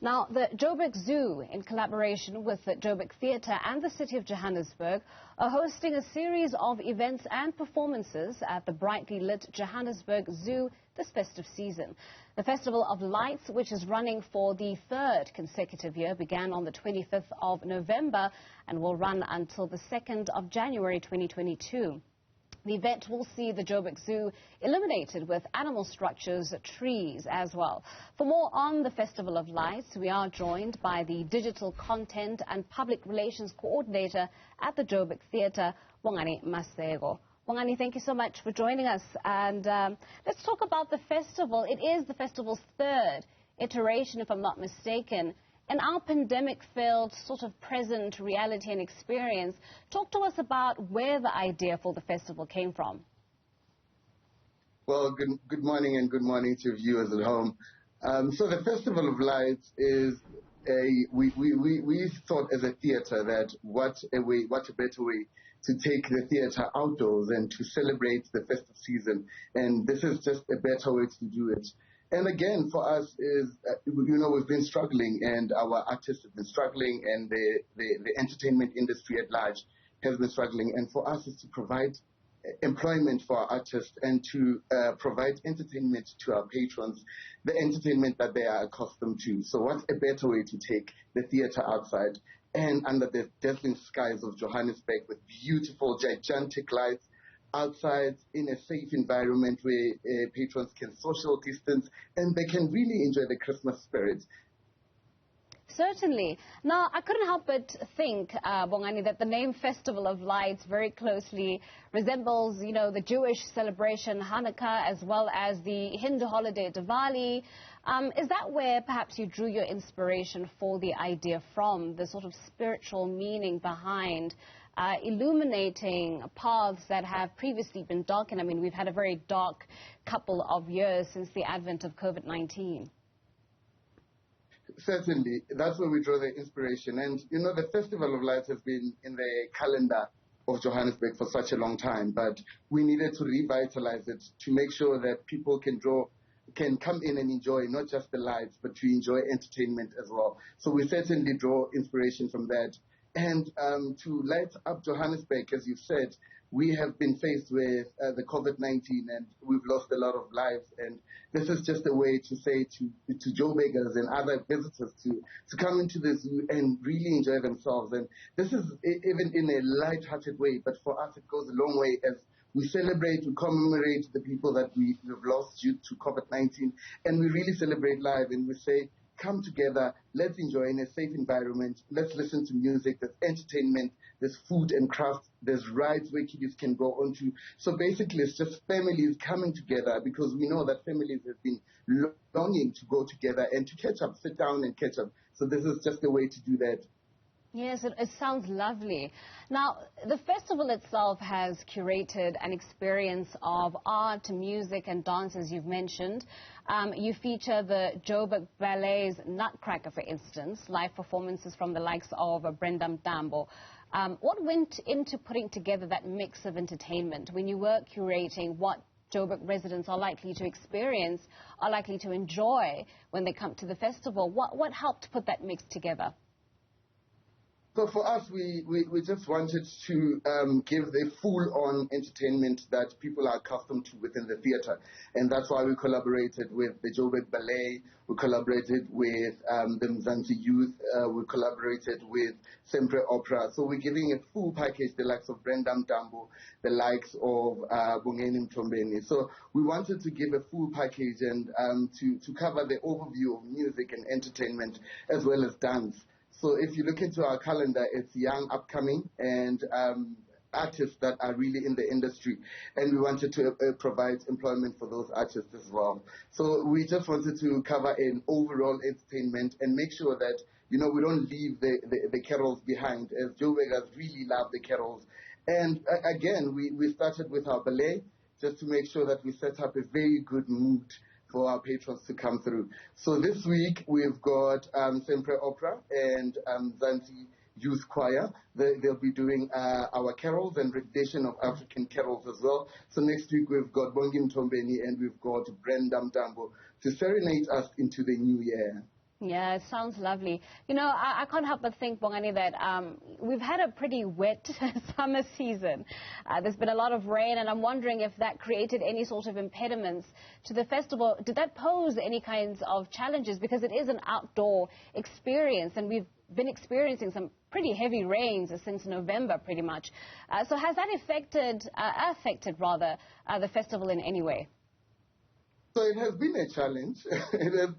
Now, the Joburg Zoo, in collaboration with the Joburg Theatre and the City of Johannesburg, are hosting a series of events and performances at the brightly lit Johannesburg Zoo this festive season. The Festival of Lights, which is running for the third consecutive year, began on the 25th of November and will run until the 2nd of January 2022. The event will see the Joburg Zoo illuminated with animal structures, trees as well. For more on the Festival of Lights, we are joined by the Digital Content and Public Relations Coordinator at the Joburg Theatre, Maseko. Bongani, thank you so much for joining us. And let's talk about the festival. It is the festival's third iteration, if I'm not mistaken. In our pandemic-filled sort of present reality and experience, talk to us about where the idea for the festival came from. Well, good morning and good morning to viewers at home. So the Festival of Lights is we thought as a theatre that what a better way to take the theatre outdoors and to celebrate the festive season. And this is just a better way to do it. And again, for us is, we've been struggling and our artists have been struggling and the entertainment industry at large has been struggling. And for us is to provide employment for our artists and to provide entertainment to our patrons, the entertainment that they are accustomed to. So what's a better way to take the theatre outside and under the dazzling skies of Johannesburg with beautiful, gigantic lights, outside in a safe environment where patrons can social distance and they can really enjoy the Christmas spirit. Certainly. Now, I couldn't help but think, Bongani, that the name Festival of Lights very closely resembles, the Jewish celebration Hanukkah as well as the Hindu holiday Diwali. Is that where perhaps you drew your inspiration for the idea from, the sort of spiritual meaning behind illuminating paths that have previously been darkened? I mean, we've had a very dark couple of years since the advent of COVID-19. Certainly. That's where we draw the inspiration. And, the Festival of Lights has been in the calendar of Johannesburg for such a long time, but we needed to revitalize it to make sure that people can come in and enjoy not just the lights, but to enjoy entertainment as well. So we certainly draw inspiration from that. And to light up Johannesburg, as you said, we have been faced with the COVID-19 and we've lost a lot of lives. And this is just a way to say to Joburgers and other visitors to come into the zoo and really enjoy themselves. And this is even in a light-hearted way, but for us it goes a long way as we celebrate, we commemorate the people that we've lost due to COVID-19, and we really celebrate life and we say, come together, let's enjoy in a safe environment, let's listen to music, there's entertainment, there's food and craft, there's rides where kids can go onto. So basically it's just families coming together because we know that families have been longing to go together and to catch up, sit down and catch up. So this is just a way to do that. Yes, it sounds lovely. Now, the festival itself has curated an experience of art, music and dance, as you've mentioned. You feature the Joburg Ballet's Nutcracker, for instance, live performances from the likes of Bonganintanto. What went into putting together that mix of entertainment when you were curating what Joburg residents are likely to experience, are likely to enjoy when they come to the festival? What helped put that mix together? So for us, we just wanted to give the full-on entertainment that people are accustomed to within the theatre. And that's why we collaborated with the Joburg Ballet, we collaborated with the Mzansi Youth, we collaborated with Sempre Opera. So we're giving a full package, the likes of Bonganintanto, the likes of Bonganintanto. So we wanted to give a full package and to cover the overview of music and entertainment as well as dance. So if you look into our calendar, it's young, upcoming, and artists that are really in the industry. And we wanted to provide employment for those artists as well. So we just wanted to cover an overall entertainment and make sure that, we don't leave the carols behind, as Joburgers really love the carols. And again, we started with our ballet just to make sure that we set up a very good mood for our patrons to come through. So this week we've got Sempre Opera and Zanzi Youth Choir. They'll be doing our carols and rendition of African carols as well. So next week we've got Bonganintanto and we've got Bonganintanto to serenade us into the new year. Yeah, it sounds lovely. You know, I can't help but think, Bongani, that we've had a pretty wet summer season. There's been a lot of rain, and I'm wondering if that created any sort of impediments to the festival. Did that pose any kinds of challenges? Because it is an outdoor experience, and we've been experiencing some pretty heavy rains since November, pretty much. So has that affected the festival in any way? So it has been a challenge.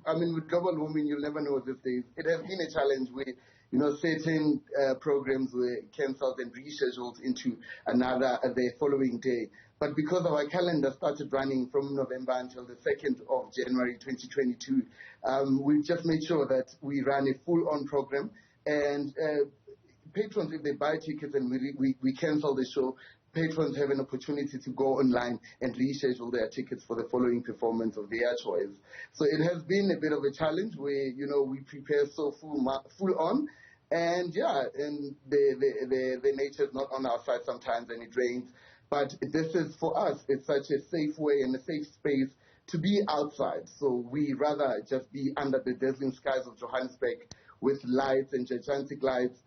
I mean, with global warming, you'll never know these days. It has been a challenge where, you know, certain programs were cancelled and rescheduled into the following day. But because our calendar started running from November until the 2nd of January 2022, we just made sure that we ran a full-on program. And patrons, if they buy tickets and we cancel the show, patrons have an opportunity to go online and reschedule their tickets for the following performance of their choice. So it has been a bit of a challenge where, you know, we prepare so full on, and yeah, and the nature is not on our side sometimes, and it rains. But this is, for us, it's such a safe way and a safe space to be outside. So we rather just be under the dazzling skies of Johannesburg with lights and gigantic lights